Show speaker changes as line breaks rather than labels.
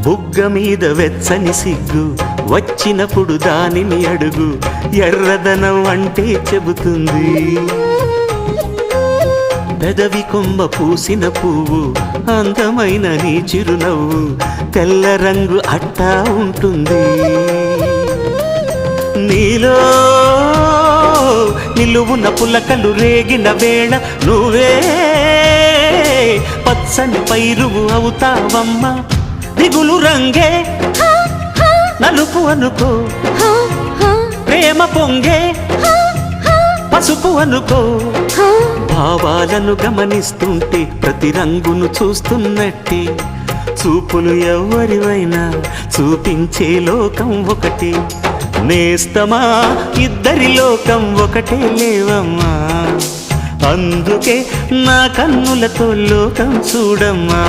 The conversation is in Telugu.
బుగ్గ మీద వెచ్చని సిగ్గు వచ్చినప్పుడు దానిని అడుగు, ఎర్రదనం అంటే చెబుతుంది. పెదవి కొమ్మ పూసిన పువ్వు అందమైన నీ చిరునవ్వు, తెల్ల రంగు అట్టా ఉంటుంది. నీలో నిలువున పులకలు రేగిన వేళ నువ్వే పచ్చని పైరువు అవుతావమ్మా. దిగులు రంగే నలుపు అనుకో, ప్రేమ పొంగే పసుపు అనుకో. భావాలను గమనిస్తుంటే ప్రతి రంగును చూస్తున్నట్టే, చూపులు ఎవరివైనా చూపించే లోకం ఒకటి. నేస్తమా ఇద్దరి లోకం ఒకటే లేవమ్మా, అందుకే నా కన్నులతో లోకం చూడమ్మా.